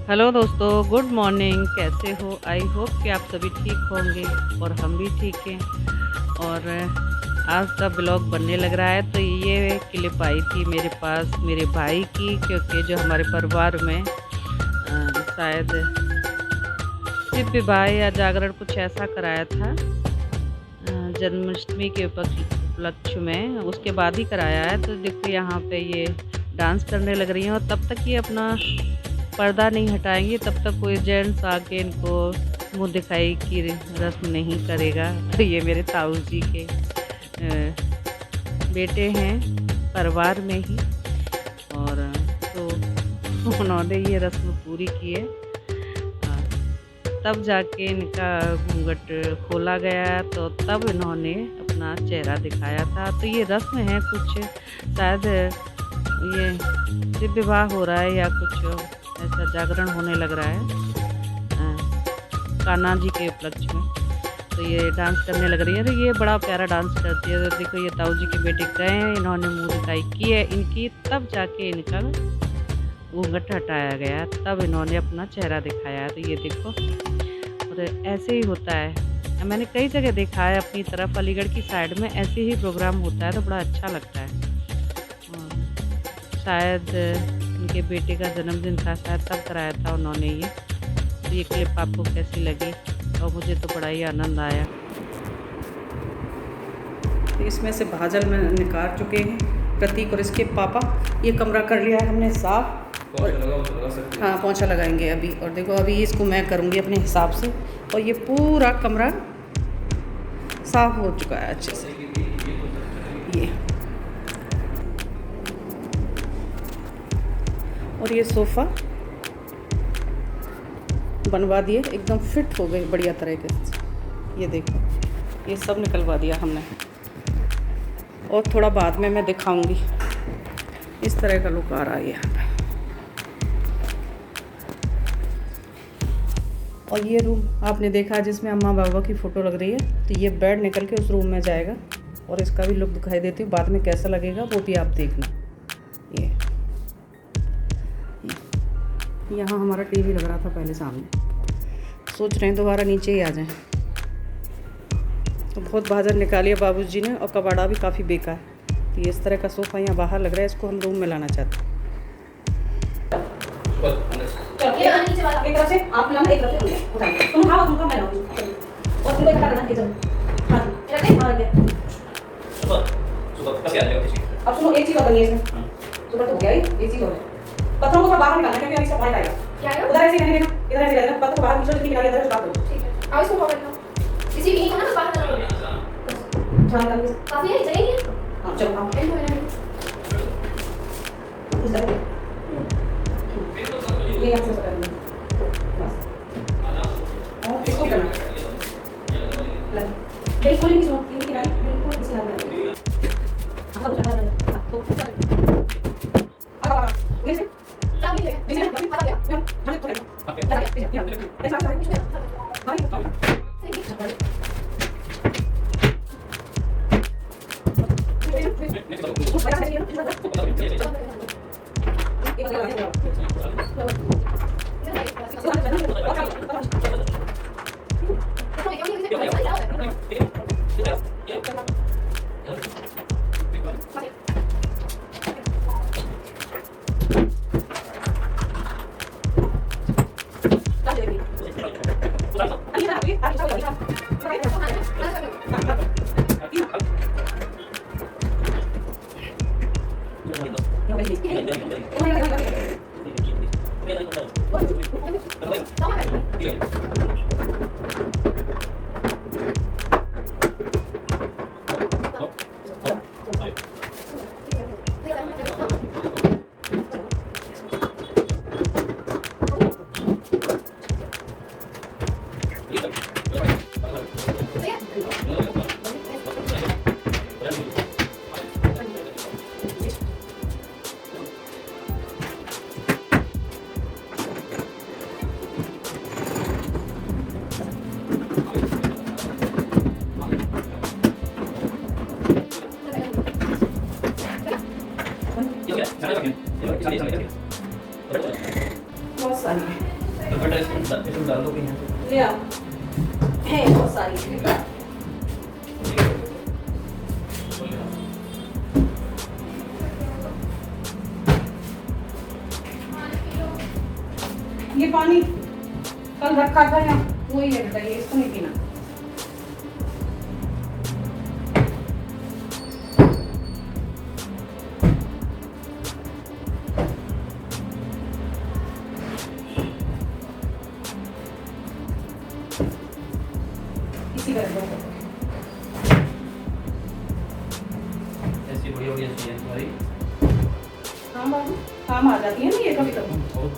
Hello दोस्तों, good morning. कैसे हो? आई होप कि आप सभी ठीक होंगे और हम भी ठीक हैं। और आज का ब्लॉग बनने लग रहा है तो ये क्लिप आई थी मेरे पास मेरे भाई की, क्योंकि जो हमारे परिवार में शायद शिव विवाह या जागरण कुछ ऐसा कराया था जन्माष्टमी के उपलक्ष्य में। उसके बाद ही कराया है। तो देखो यहाँ पे ये डांस करने लग रही हैं और तब तक ये अपना पर्दा नहीं हटाएंगे तब तक कोई जेंट्स आके इनको मुंह दिखाई की रस्म नहीं करेगा। तो ये मेरे ताऊ जी के बेटे हैं परिवार में ही, और तो उन्होंने ये रस्म पूरी की है। तब जाके इनका घूंघट खोला गया तो तब इन्होंने अपना चेहरा दिखाया था। तो ये रस्म है कुछ, शायद ये शिव विवाह हो रहा है या कुछ ऐसा जागरण होने लग रहा है कान्हा जी के उपलक्ष्य में। तो ये डांस करने लग रही है। तो ये बड़ा प्यारा डांस करती है। तो देखो ये ताऊ जी के बेटे गए हैं, इन्होंने मुँह दिखाई की है इनकी, तब जाके इनका घूंघट हटाया गया, तब इन्होंने अपना चेहरा दिखाया। तो ये देखो, और ऐसे ही होता है। मैंने कई जगह देखा है अपनी तरफ, अलीगढ़ की साइड में ऐसे ही प्रोग्राम होता है तो बड़ा अच्छा लगता है। शायद उनके बेटे का जन्मदिन था, शायद तब कराया था उन्होंने ये। तो ये क्लिप आपको कैसी लगी? और मुझे तो बड़ा ही आनंद आया। तो इसमें से भाजल में निकाल चुके हैं प्रतीक और इसके पापा। ये कमरा कर लिया है हमने साफ, और हाँ पोंछा लगाएंगे अभी। और देखो अभी इसको मैं करूँगी अपने हिसाब से, और ये पूरा कमरा साफ हो चुका है अच्छे से। ये और ये सोफ़ा बनवा दिए, एकदम फिट हो गए बढ़िया तरीके से। ये देखो ये सब निकलवा दिया हमने, और थोड़ा बाद में मैं दिखाऊंगी। इस तरह का लुक आ रहा है यहाँ पे। और ये रूम आपने देखा जिसमें अम्मा बाबा की फ़ोटो लग रही है, तो ये बेड निकल के उस रूम में जाएगा, और इसका भी लुक दिखाई देती हूँ बाद में कैसा लगेगा वो भी आप देखना। ये यहाँ हमारा टीवी लग रहा था पहले सामने, सोच रहे हैं दोबारा नीचे ही आ जाएं। तो बहुत बाजार निकालिए बाबूजी ने, और कबाड़ा भी काफ़ी बेकार है। तो ये इस तरह का सोफ़ा यहाँ बाहर लग रहा है, इसको हम रूम में लाना चाहते हैं। एक तरफ से आप लाना, एक तरफ से उठाइए। तुम उठाओ, तुम मैं लाऊंगी, और तुम इकट्ठा करना किचन। हां रखे हां रखे। सुबह कैसे आ जाएगा? अब सुनो, एक चीज और करनी है इसमें। सुबह तो हो गया, एक चीज और है। पत्थरों को बाहर निकालना, क्योंकि अभी इसका पॉइंट आएगा। क्या है? उधर ऐसे रहने देना, इधर ऐसे रहना, पत्थर को बाहर निकाल, जितनी निकाली इधर स्टॉप करो। ठीक है। अब इसको पकड़ लो। इसी भी नहीं ना बाहर निकालो। ध्यान करनी काफी है, चलेगी। हां चलो आओ। इस तरह ये आपसे पकड़ लो बस। और इसको करना बिल्कुल नहीं सुनो, ये किनारे बिल्कुल इसे लगा दे। अब चला जा तो अब जैसे चाबी ले जैसे आ गया हम तो ऐसा सारी है। तो बेटा इसमें डाल दो कहीं पे। ले आओ, है बहुत सारी है। ये पानी कल रखा था यहाँ, वही है बेटा, ये इसको नहीं पीना। इसी का ऐसी बढ़िया बढ़िया चीजें तुम्हारी। हाँ बाबू, काम आ जाती है ना ये कभी कभी। और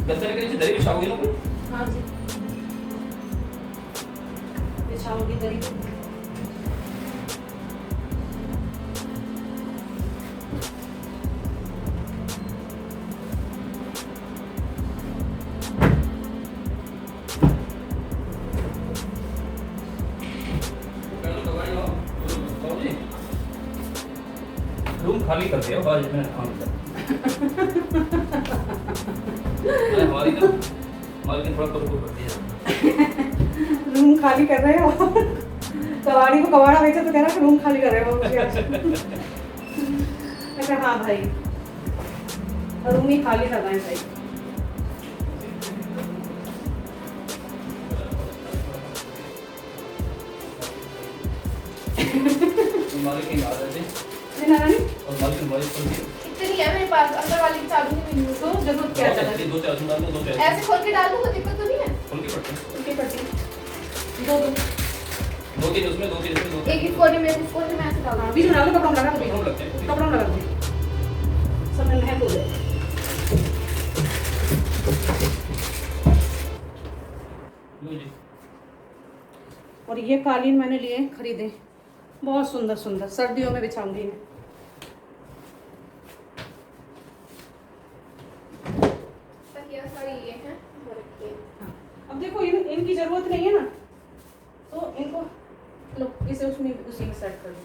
गद्दे के नीचे दरी बिछाओगे ना कोई? हाँ जी, बिछाऊंगी दरी पे। रूम खाली कर दिया बाद में काम कर। हमारी ना थोड़ा करो कर दिया। रूम खाली कर रहे हो? कबाड़ी को कबाड़ा बेचा तो कह रहा है रूम खाली कर रहे हो मुझे। अच्छा हाँ भाई, रूम ही खाली करना है भाई। मालिक की बात है नहीं ना रानी, और मालिक की बात कर दी। इतनी है मेरे पास, अंदर वाली की चाबी नहीं मिली तो जरूरत क्या चला है? दो चार डाल दो, दो चार ऐसे खोल के डाल दूँ, कोई दिक्कत तो नहीं है? खोल के पड़ते हैं। उनकी पट्टी दो दो, दो तीन उसमें, दो तीन इसमें, दो एक एक कोने में, इस कोने में ऐसे डाल हाँ दूँ। बीच में डालो, कपड़ा लगा दो, कपड़ों लगते हैं। कपड़ा लगा दो, सब में महक हो जाए। लो जी। और ये कालीन मैंने लिए खरीदे, बहुत सुंदर सुंदर, सर्दियों में बिछाऊंगी मैं। तकिया सारी ये हैं, वो रखिए। अब देखो इनकी जरूरत नहीं है ना, तो इनको लो, इसे उसमें उसी में सेट कर दो।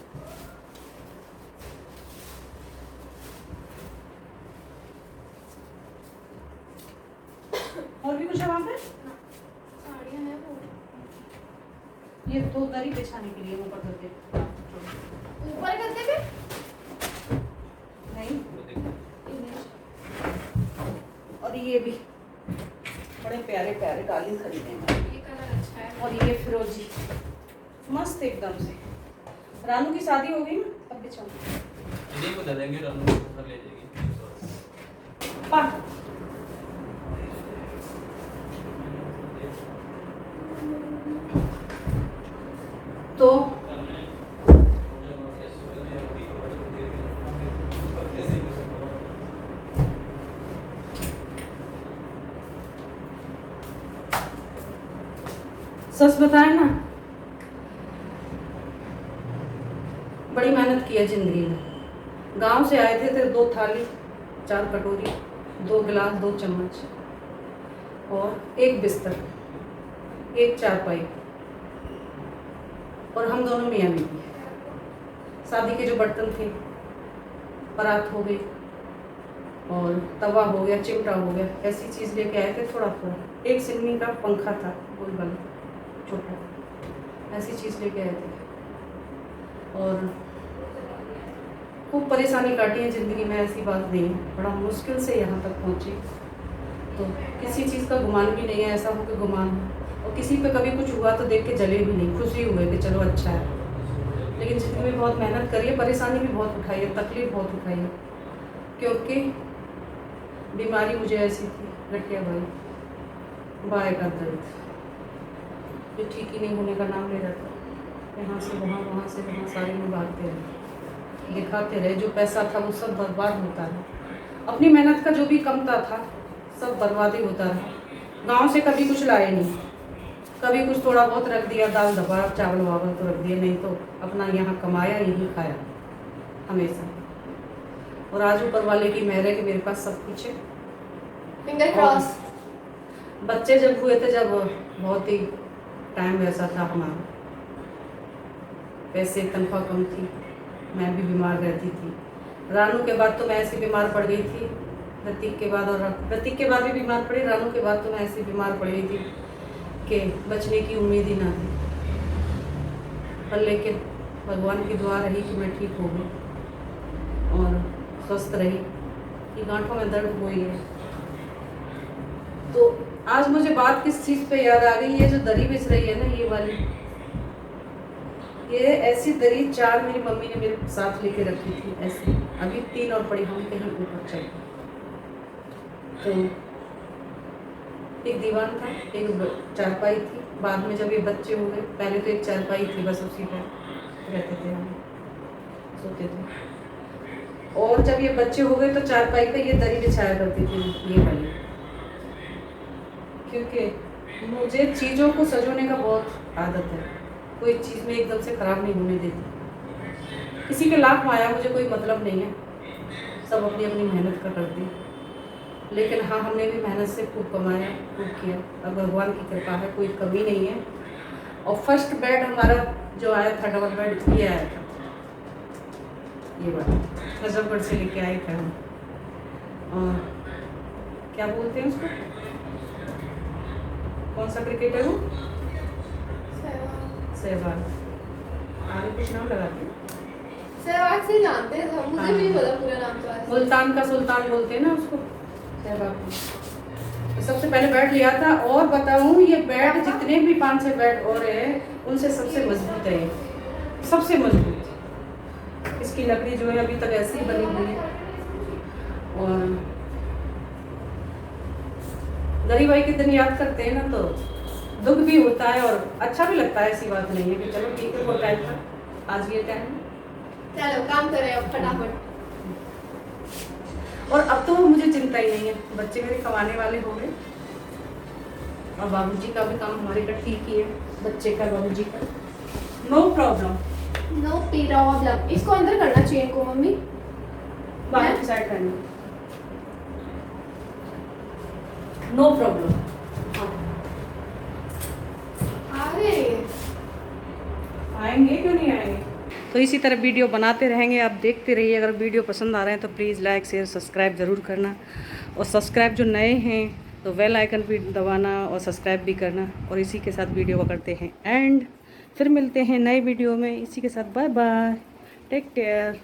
और भी कुछ है वहाँ पे? साड़ियाँ हैं वो। ये दो दरी बिछाने के लिए ऊपर करते ऊपर गद्दे पे? नहीं। वो देखो। और ये भी बड़े प्यारे प्यारे कालीन खरीदे हैं। ये कलर अच्छा है। और ये फिरोजी मस्त एकदम से। रानू की शादी हो गई ना, तब बिछाऊंगी। इन्हीं को दे देंगे, रानू घर ले जाएगी। पा तो सच बताए ना, बड़ी मेहनत की है जिंदगी में। गांव से आए थे 2 थाली, 4 कटोरी, 2 गिलास, 2 चम्मच और 1 बिस्तर, 1 चारपाई, और हम दोनों मियाँ बीवी। शादी के जो बर्तन थे, परात हो गई और तवा हो गया, चिमटा हो गया, ऐसी चीज़ लेके आए थे थोड़ा थोड़ा। 1 सिगनी का पंखा था, गोल वाला छोटा, ऐसी चीज़ लेके आए थे। और खूब परेशानी काटी है ज़िंदगी में, ऐसी बात नहीं है, बड़ा मुश्किल से यहाँ तक पहुँची। तो किसी चीज़ का गुमान भी नहीं है, ऐसा हो कि गुमान हो, और किसी पे कभी कुछ हुआ तो देख के जले भी नहीं, खुशी हुए कि चलो अच्छा है। लेकिन ज़िंदगी में बहुत मेहनत करी है, परेशानी भी बहुत उठाई है, तकलीफ बहुत उठाई है, क्योंकि बीमारी मुझे ऐसी थी, गठिया भाई, बाएं का दर्द, जो ठीक ही नहीं होने का नाम ले रहा था। यहाँ से वहाँ, वहाँ से वहाँ, सारी में भागते रहे, दिखाते रहे। जो पैसा था वो सब बर्बाद होता रहा, अपनी मेहनत का जो भी कमता था सब बर्बाद ही होता रहा। गांव से कभी कुछ लाए नहीं, कभी कुछ थोड़ा बहुत रख दिया, दाल दबा चावल वावल तो रख दिए, नहीं तो अपना यहाँ कमाया, यहीं खाया हमेशा। और आज ऊपर वाले की मेहर है कि मेरे पास सब कुछ है। Finger cross. बच्चे जब हुए थे, जब बहुत ही टाइम वैसा था हमारा, पैसे तनख्वाह कम थी, मैं भी बीमार रहती थी। रानू के बाद तो मैं ऐसी बीमार पड़ गई थी, प्रतीक के बाद, और प्रतीक के बाद भी बीमार पड़ी, रानू के बाद तो मैं ऐसी बीमार पड़ गई थी कि बचने की उम्मीद ही ना थी। पर लेकिन भगवान की दुआ रही कि मैं ठीक हो गई और स्वस्थ रही, कि गांठों में दर्द हुई है। तो आज मुझे बात किस चीज़ पे याद आ गई, ये जो दरी बिछ रही है ना, ये वाली, ये ऐसी दरी 4 मेरी मम्मी ने मेरे साथ लेके रखी थी ऐसी, अभी 3 और पड़ी, हम कहीं ऊपर चल। तो एक दीवान था, एक चारपाई थी, बाद में जब ये बच्चे हो गए, पहले तो एक चारपाई थी, बस उसी पर रहते थे हम, सोते थे। और जब ये बच्चे हो गए तो चारपाई पे ये दरी बिछाया करती थी, ये वाली, क्योंकि मुझे चीज़ों को सजोने का बहुत आदत है, कोई चीज़ में एकदम से ख़राब नहीं होने देती। किसी के लाख माया मुझे कोई मतलब नहीं है, सब अपनी अपनी मेहनत का करती, लेकिन हाँ, हमने भी मेहनत से खूब कमाया, खूब किया, अब भगवान की कृपा है, कोई कमी नहीं है। और फर्स्ट बेड हमारा जो आया था, डबल बेड, ये आया था, ये वाला नजफगढ़ से लेके आए थे हम। और क्या बोलते हैं उसको, कौन सा क्रिकेट है वो, सहवाग, आगे कुछ नाम लगाते हैं, सहवाग से जानते हैं हम, मुझे भी नहीं पता पूरा नाम तो आज। मुल्तान का सुल्तान बोलते हैं ना उसको, सहवाग। तो सबसे पहले बेड लिया था, और बताऊं, ये बेड जितने भी 5-6 बेड और है, उनसे सबसे मजबूत है, ये सबसे मजबूत। इसकी लकड़ी जो है अभी तक ऐसी ही बनी हुई है। और दरी भाई के दिन याद करते हैं ना, तो दुख भी होता है और अच्छा भी लगता है, ऐसी बात नहीं है कि चलो ठीक है, वो टाइम था, आज ये टाइम। चलो काम करें अब फटाफट। और अब तो मुझे चिंता ही नहीं है, बच्चे मेरे कमाने वाले हो गए, और बाबूजी का भी काम हमारे का ठीक ही है, बच्चे का, बाबूजी का, नो प्रॉब्लम। No problem. इसको अंदर करना चाहिए इनको मम्मी, बाहर की साइड करनी, नो प्रॉब्लम। अरे आएंगे, क्यों नहीं आएंगे। तो इसी तरह वीडियो बनाते रहेंगे, आप देखते रहिए। अगर वीडियो पसंद आ रहे हैं तो प्लीज़ लाइक शेयर सब्सक्राइब ज़रूर करना, और सब्सक्राइब जो नए हैं तो बेल आइकन भी दबाना और सब्सक्राइब भी करना। और इसी के साथ वीडियो को करते हैं एंड, फिर मिलते हैं नए वीडियो में। इसी के साथ बाय बाय, टेक केयर।